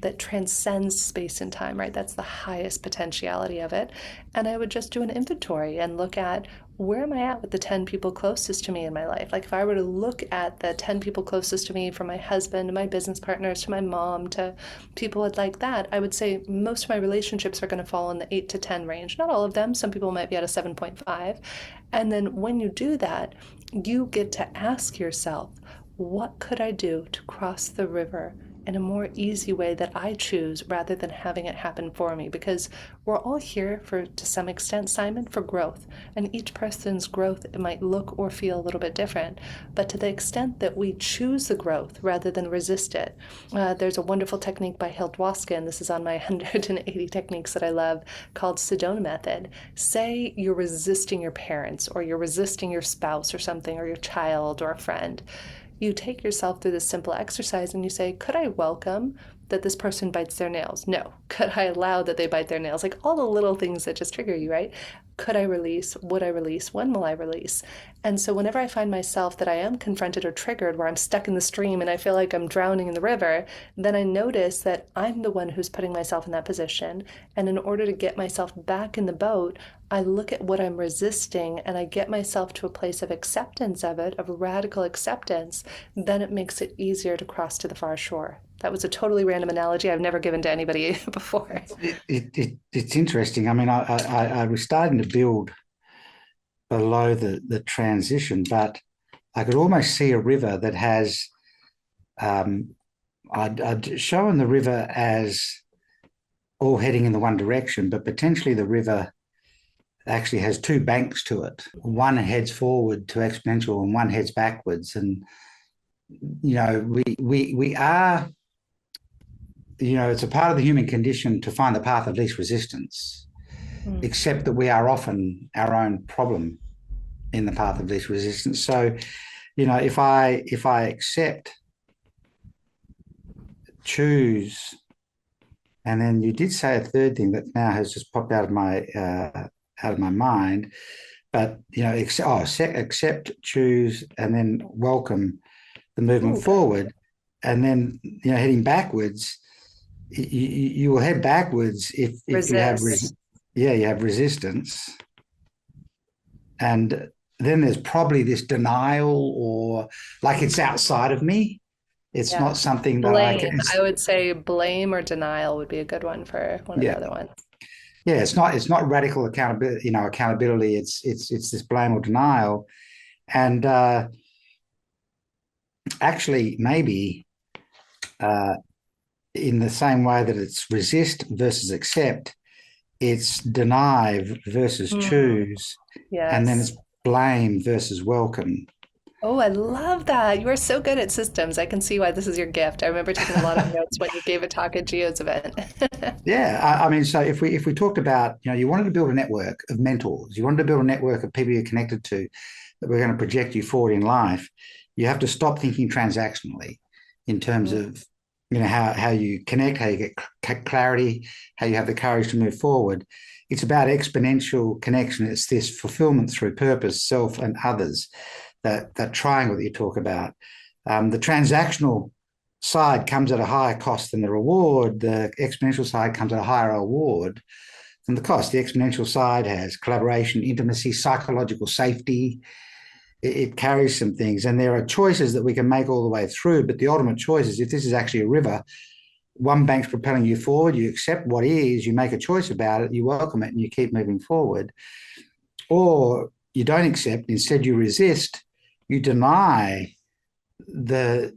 that transcends space and time, right? That's the highest potentiality of it. And I would just do an inventory and look at, where am I at with the 10 people closest to me in my life? Like if I were to look at the 10 people closest to me, from my husband to my business partners to my mom to people like that, I would say most of my relationships are going to fall in the 8 to 10 range. Not all of them. Some people might be at a 7.5. And then when you do that, you get to ask yourself, what could I do to cross the river in a more easy way that I choose, rather than having it happen for me? Because we're all here for, to some extent, Simon, for growth. And each person's growth, it might look or feel a little bit different. But to the extent that we choose the growth rather than resist it, there's a wonderful technique by Hildwaska, and this is on my 180 techniques that I love, called Sedona method. Say you're resisting your parents, or you're resisting your spouse or something, or your child or a friend. You take yourself through this simple exercise and you say, could I welcome that this person bites their nails? No. Could I allow that they bite their nails? Like all the little things that just trigger you, right? Could I release? Would I release? When will I release? And so whenever I find myself that I am confronted or triggered, where I'm stuck in the stream and I feel like I'm drowning in the river, then I notice that I'm the one who's putting myself in that position. And in order to get myself back in the boat, I look at what I'm resisting and I get myself to a place of acceptance of it, of radical acceptance. Then it makes it easier to cross to the far shore. That was a totally random analogy I've never given to anybody before. It's interesting. I mean, I was starting to build below the transition, but I could almost see a river that has, I'd shown the river as all heading in the one direction, but potentially the river actually has two banks to it. One heads forward to exponential and one heads backwards. And, you know, we are, you know, it's a part of the human condition to find the path of least resistance. accept that we are often our own problem in the path of least resistance. So, if I accept, choose, and then you did say a third thing that now has just popped out of my mind. But accept, choose, and then welcome the movement Ooh, good. forward, and then heading backwards. You will head backwards if you have Resist. you have resistance, and then there's probably this denial, or like it's outside of me. It's Yeah. not something that I can. Blame. I would say blame or denial would be a good one for one of the Yeah, other ones. yeah. It's not radical accountability. Accountability. It's this blame or denial, and actually maybe uh, in the same way that it's resist versus accept, it's deny versus Hmm. choose, and then it's Yes. blame versus welcome. Oh, I love that. You are so good at systems. I can see why this is your gift. I remember taking a lot of notes when you gave a talk at Geo's event. Yeah, I mean, so if we talked about, you wanted to build a network of mentors, you wanted to build a network of people you're connected to that we're going to project you forward in life, you have to stop thinking transactionally in terms of, how you connect, how you get clarity, how you have the courage to move forward. It's about exponential connection. It's this fulfillment through purpose, self, and others. That triangle that you talk about. The transactional side comes at a higher cost than the reward. The exponential side comes at a higher reward than the cost. The exponential side has collaboration, intimacy, psychological safety. It carries some things, and there are choices that we can make all the way through. But the ultimate choice is, if this is actually a river, one bank's propelling you forward, you accept what is, you make a choice about it, you welcome it, and you keep moving forward. Or you don't accept, instead you resist, you deny the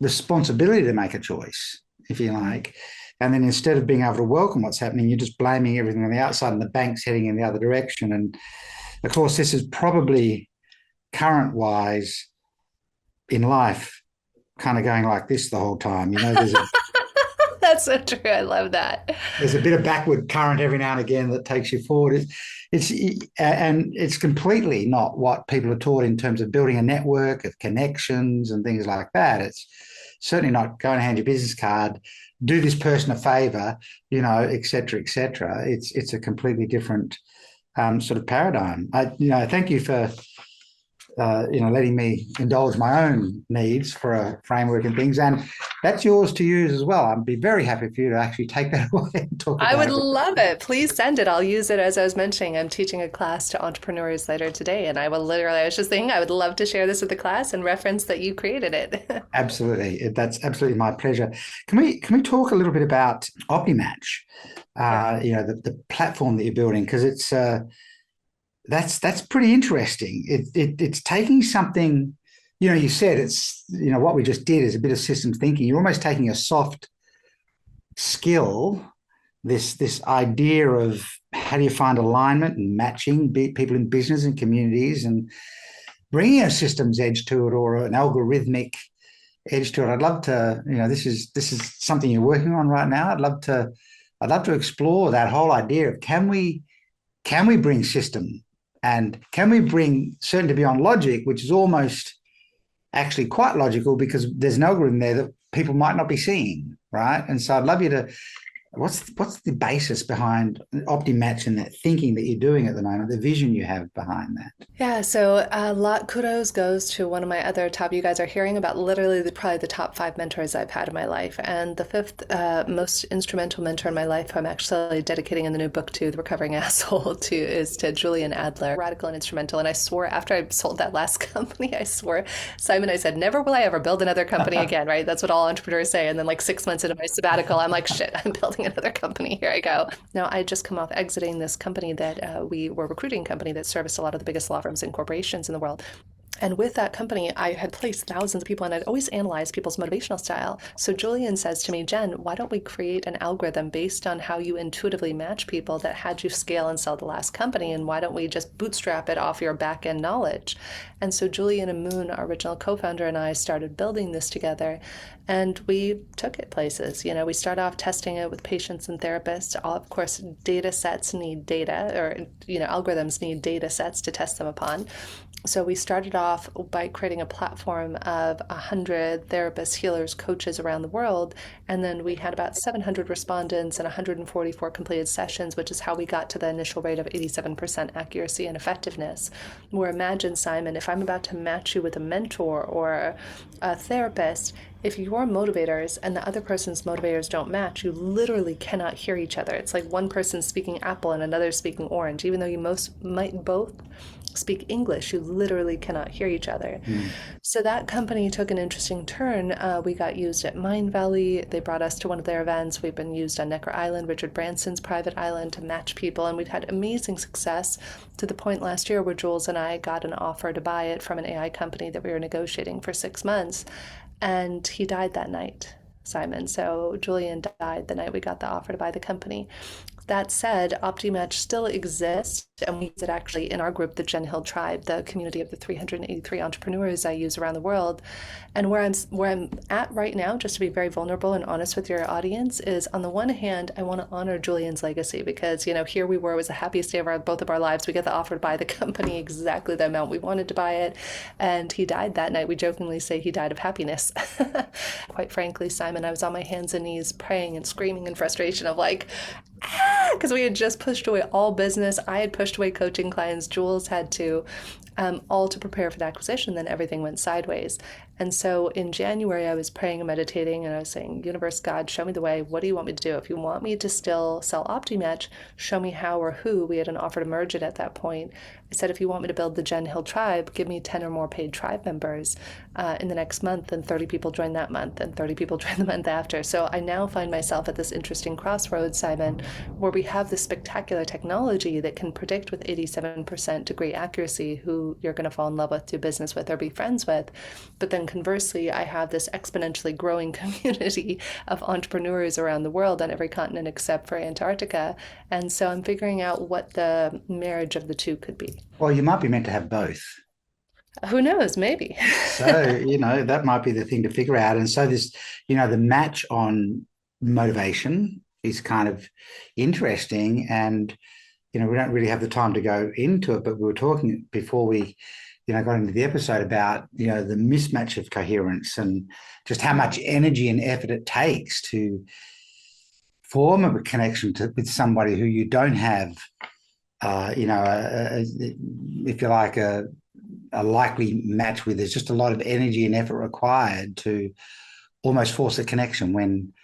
responsibility to make a choice, if you like. And then instead of being able to welcome what's happening, you're just blaming everything on the outside, and the bank's heading in the other direction. And of course, this is probably current wise in life, kind of going like this the whole time. That's so true. I love that. There's a bit of backward current every now and again that takes you forward. It's completely not what people are taught in terms of building a network of connections and things like that. It's certainly not go and hand your business card, do this person a favor, et cetera, et cetera. It's a completely different sort of paradigm. Thank you for letting me indulge my own needs for a framework and things. And that's yours to use as well. I'd be very happy for you to actually take that away and talk I would about it. love it. Please send it. I'll use it. As I was mentioning, I'm teaching a class to entrepreneurs later today, and I was just thinking, I would love to share this with the class and reference that you created it. Absolutely. That's absolutely my pleasure. Can we talk a little bit about OptiMatch? Yeah. The platform that you're building, because that's pretty interesting. It's taking something, you said it's, what we just did is a bit of system thinking. You're almost taking a soft skill, this idea of how do you find alignment and matching people in business and communities, and bringing a systems edge to it, or an algorithmic edge to it. I'd love to, this is something you're working on right now. I'd love to explore that whole idea of can we bring system, and can we bring certainty beyond logic, which is almost actually quite logical because there's an algorithm there that people might not be seeing, right? And so I'd love you to, what's the basis behind OptiMatch and that thinking that you're doing at the moment, the vision you have behind that? Yeah, so a lot kudos goes to one of my other top. You guys are hearing about literally probably the top five mentors I've had in my life, and the fifth most instrumental mentor in my life, I'm actually dedicating in the new book to the recovering asshole is to Julian Adler, radical and instrumental. And I swore after I sold that last company, I swore, Simon, I said, never will I ever build another company again, right? That's what all entrepreneurs say. And then like 6 months into my sabbatical, I'm like, shit, I'm building another company. Here I go. Now I just come off exiting this company that we were a recruiting company that serviced a lot of the biggest law firms and corporations in the world. And with that company, I had placed thousands of people and I'd always analyzed people's motivational style. So Julian says to me, Jen, why don't we create an algorithm based on how you intuitively match people that had you scale and sell the last company? And why don't we just bootstrap it off your back end knowledge? And so Julian and Moon, our original co founder, and I started building this together. And we took it places. We start off testing it with patients and therapists. Of course, data sets need data, or, algorithms need data sets to test them upon. So we started off by creating a platform of 100 therapists, healers, coaches around the world. And then we had about 700 respondents and 144 completed sessions, which is how we got to the initial rate of 87% accuracy and effectiveness. Where imagine, Simon, if I'm about to match you with a mentor or a therapist, if your motivators and the other person's motivators don't match, you literally cannot hear each other. It's like one person speaking apple and another speaking orange. Even though you might both speak English, you literally cannot hear each other. So that company took an interesting turn. We got used at Mind Valley. They brought us to one of their events. We've been used on Necker Island, Richard Branson's private island, to match people. And we'd had amazing success to the point last year where Jules and I got an offer to buy it from an AI company that we were negotiating for 6 months. And he died that night, Simon. So Julian died the night we got the offer to buy the company. That said, OptiMatch still exists, and we use it actually in our group, the Jen Hill Tribe, the community of the 383 entrepreneurs I use around the world. And where I'm at right now, just to be very vulnerable and honest with your audience, is on the one hand, I want to honor Julian's legacy because, here we were, it was the happiest day of both of our lives. We get the offer to buy the company exactly the amount we wanted to buy it, and he died that night. We jokingly say he died of happiness. Quite frankly, Simon, I was on my hands and knees praying and screaming in frustration of like, because we had just pushed away all business. I had pushed away coaching clients. Jules had to, all to prepare for the acquisition. Then everything went sideways. And so in January, I was praying and meditating, and I was saying, Universe, God, show me the way. What do you want me to do? If you want me to still sell OptiMatch, show me how or who. We had an offer to merge it at that point. I said, if you want me to build the Jen Hill Tribe, give me 10 or more paid tribe members in the next month, and 30 people join that month, and 30 people join the month after. So I now find myself at this interesting crossroads, Simon, where we have this spectacular technology that can predict with 87% degree accuracy who you're going to fall in love with, do business with, or be friends with. But then conversely, I have this exponentially growing community of entrepreneurs around the world on every continent except for Antarctica. And so I'm figuring out what the marriage of the two could be. Well, you might be meant to have both. Who knows? Maybe. So, that might be the thing to figure out. And so this, the match on motivation is kind of interesting. And, we don't really have the time to go into it, but we were talking before we, got into the episode about, the mismatch of coherence and just how much energy and effort it takes to form a connection with somebody who you don't have, if you like, a likely match with. There's just a lot of energy and effort required to almost force a connection when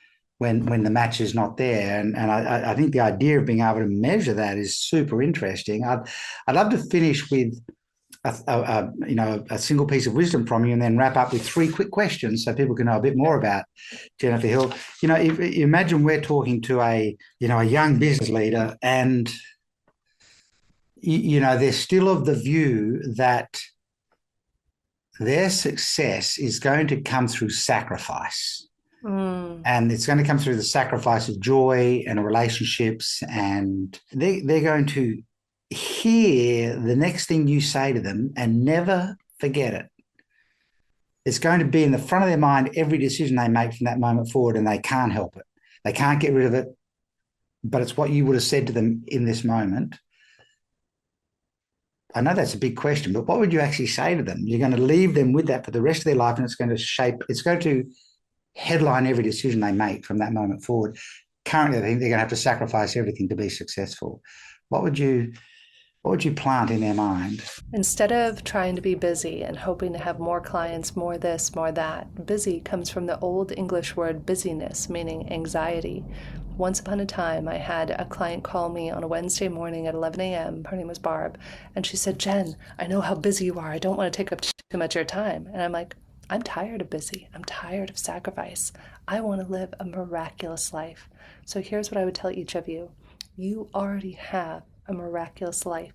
the match is not there. And I think the idea of being able to measure that is super interesting. I'd love to finish with a single piece of wisdom from you, and then wrap up with 3 quick questions so people can know a bit more about Jennifer Hill. If you imagine we're talking to a young business leader, and they're still of the view that their success is going to come through sacrifice. And it's going to come through the sacrifice of joy and relationships, and they're going to hear the next thing you say to them and never forget it. It's going to be in the front of their mind every decision they make from that moment forward, and they can't help it. They can't get rid of it, but it's what you would have said to them in this moment. I know that's a big question, but what would you actually say to them? You're going to leave them with that for the rest of their life, and it's going to headline every decision they make from that moment forward. Currently, I think they're going to have to sacrifice everything to be successful. What would you plant in their mind? Instead of trying to be busy and hoping to have more clients, more this, more that, busy comes from the old English word busyness, meaning anxiety. Once upon a time, I had a client call me on a Wednesday morning at 11 a.m. Her name was Barb. And she said, Jen, I know how busy you are. I don't want to take up too much of your time. And I'm like, I'm tired of busy. I'm tired of sacrifice. I want to live a miraculous life. So here's what I would tell each of you. You already have a miraculous life.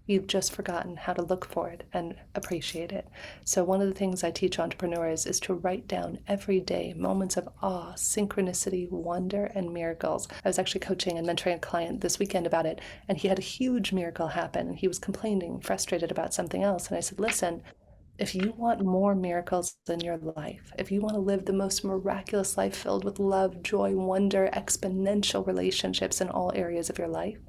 You've just forgotten how to look for it and appreciate it. So, one of the things I teach entrepreneurs is to write down every day moments of awe, synchronicity, wonder, and miracles. I was actually coaching and mentoring a client this weekend about it, and he had a huge miracle happen, and he was complaining, frustrated about something else. And I said, listen, if you want more miracles in your life, if you want to live the most miraculous life filled with love, joy, wonder, exponential relationships in all areas of your life,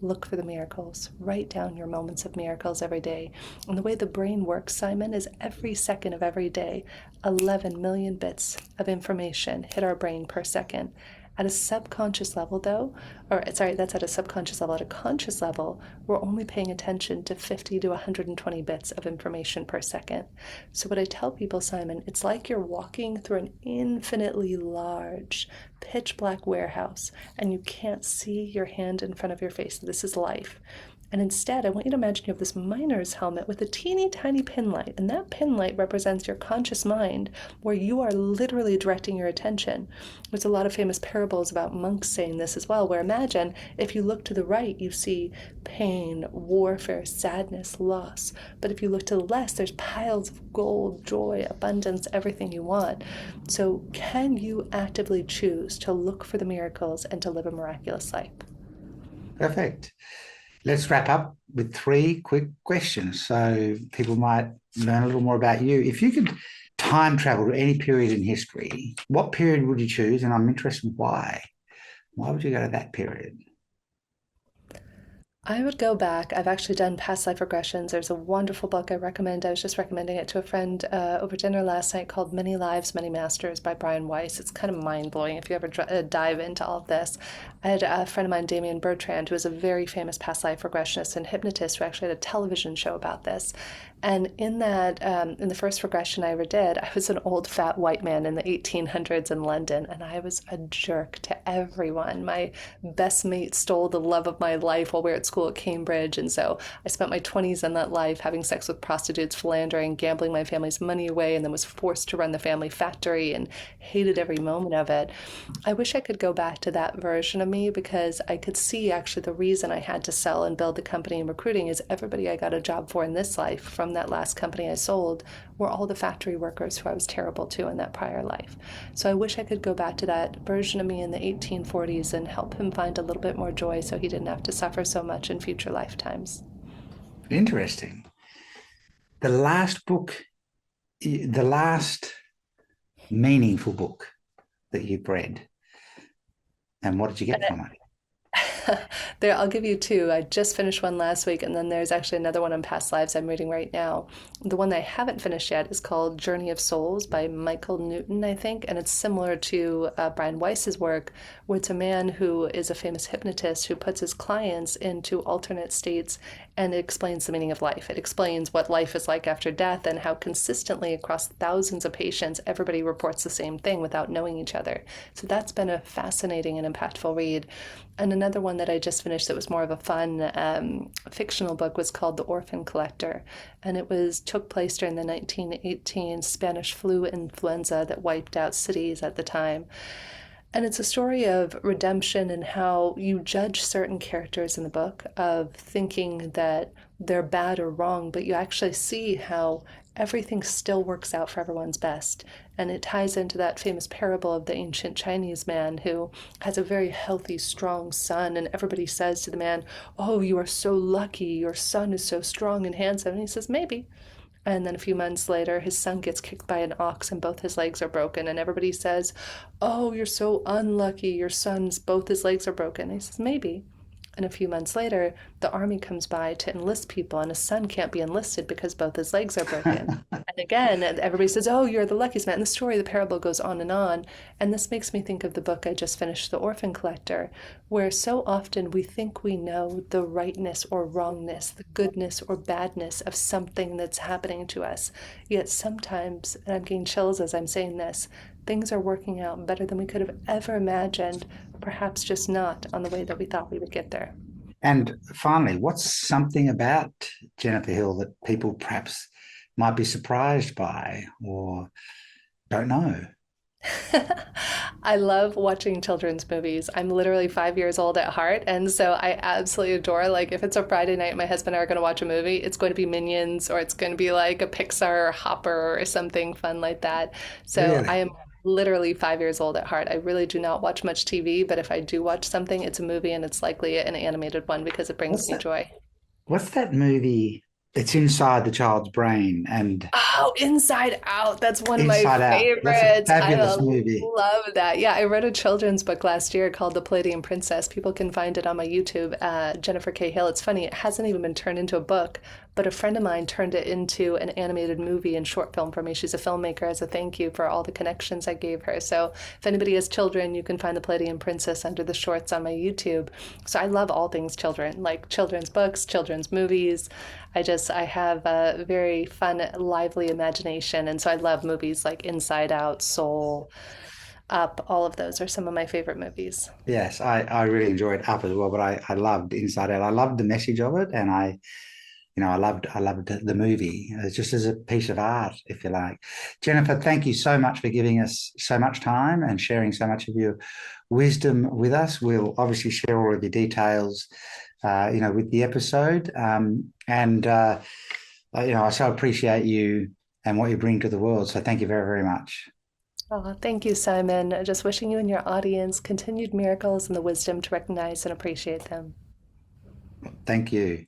look for the miracles. Write down your moments of miracles every day. And the way the brain works, Simon, is every second of every day, 11 million bits of information hit our brain per second. At a subconscious level, though, or sorry, that's at a subconscious level. At a conscious level, we're only paying attention to 50 to 120 bits of information per second. So what I tell people, Simon, it's like you're walking through an infinitely large, pitch black warehouse, and you can't see your hand in front of your face. This is life. And instead, I want you to imagine you have this miner's helmet with a teeny tiny pin light, and that pin light represents your conscious mind, where you are literally directing your attention. There's a lot of famous parables about monks saying this as well, where imagine if you look to the right, you see pain, warfare, sadness, loss. But if you look to the left, there's piles of gold, joy, abundance, everything you want. So can you actively choose to look for the miracles and to live a miraculous life? Perfect. Let's wrap up with 3 quick questions so people might learn a little more about you. If you could time travel to any period in history, what period would you choose? And I'm interested why. Why would you go to that period? I would go back. I've actually done past life regressions. There's a wonderful book I recommend. I was just recommending it to a friend over dinner last night called Many Lives, Many Masters by Brian Weiss. It's kind of mind blowing if you ever dive into all of this. I had a friend of mine, Damien Bertrand, who is a very famous past life regressionist and hypnotist, who actually had a television show about this. And in that, in the first regression I ever did, I was an old fat white man in the 1800s in London, and I was a jerk to everyone. My best mate stole the love of my life while we were at school at Cambridge, and so I spent my 20s in that life having sex with prostitutes, philandering, gambling my family's money away, and then was forced to run the family factory and hated every moment of it. I wish I could go back to that version of me, because I could see actually the reason I had to sell and build the company and recruiting is everybody I got a job for in this life from that last company I sold were all the factory workers who I was terrible to in that prior life. So I wish I could go back to that version of me in the 1840s and help him find a little bit more joy so he didn't have to suffer so much in future lifetimes. Interesting. The last book, the last meaningful book that you've read, and what did you get from it? There, I'll give you 2. I just finished one last week, and then there's actually another one on past lives I'm reading right now. The one that I haven't finished yet is called Journey of Souls by Michael Newton, I think, and it's similar to Brian Weiss's work, where it's a man who is a famous hypnotist who puts his clients into alternate states, and it explains the meaning of life. It explains what life is like after death and how consistently across thousands of patients, everybody reports the same thing without knowing each other. So that's been a fascinating and impactful read. And another one that I just finished that was more of a fun fictional book was called The Orphan Collector. And it took place during the 1918 Spanish flu influenza that wiped out cities at the time. And it's a story of redemption and how you judge certain characters in the book of thinking that they're bad or wrong, but you actually see how everything still works out for everyone's best. And it ties into that famous parable of the ancient Chinese man who has a very healthy, strong son, and everybody says to the man, "Oh, you are so lucky, your son is so strong and handsome." And he says, "Maybe." And then a few months later, his son gets kicked by an ox and both his legs are broken. And everybody says, "Oh, you're so unlucky, your son's both his legs are broken." And he says, "Maybe." And a few months later, the army comes by to enlist people, and his son can't be enlisted because both his legs are broken. And again, everybody says, "Oh, you're the luckiest man." And the story of the parable goes on. And this makes me think of the book I just finished, The Orphan Collector, where so often we think we know the rightness or wrongness, the goodness or badness of something that's happening to us. Yet sometimes, and I'm getting chills as I'm saying this, things are working out better than we could have ever imagined, perhaps just not on the way that we thought we would get there. And finally, what's something about Jennifer Hill that people perhaps might be surprised by or don't know? I love watching children's movies. I'm literally 5 years old at heart, and so I absolutely adore, like, if it's a Friday night, my husband and I are going to watch a movie, it's going to be Minions or it's going to be like a Pixar Hopper or something fun like that. So I Really? am literally 5 years old at heart. I really do not watch much TV, but if I do watch something, it's a movie and it's likely an animated one because it brings What's me that? joy. What's that movie? It's inside the child's brain and Oh, Inside Out. That's one of my Inside Out. That's a favorites. I fabulous movie. love that. Yeah, I wrote a children's book last year called The Palladium Princess. People can find it on my YouTube, Jennifer K. Hill. It's funny, it hasn't even been turned into a book, but a friend of mine turned it into an animated movie and short film for me. She's a filmmaker as a thank you for all the connections I gave her. So if anybody has children, you can find The Palladium Princess under the shorts on my YouTube. So I love all things children, like children's books, children's movies. I have a very fun, lively imagination. And so I love movies like Inside Out, Soul, Up. All of those are some of my favorite movies. Yes, I really enjoyed Up as well, but I loved Inside Out. I loved the message of it, and I loved the movie. It's just as a piece of art, if you like. Jennifer, thank you so much for giving us so much time and sharing so much of your wisdom with us. We'll obviously share all of your details, with the episode. I so appreciate you and what you bring to the world. So thank you very, very much. Oh, thank you, Simon. Just wishing you and your audience continued miracles and the wisdom to recognize and appreciate them. Thank you.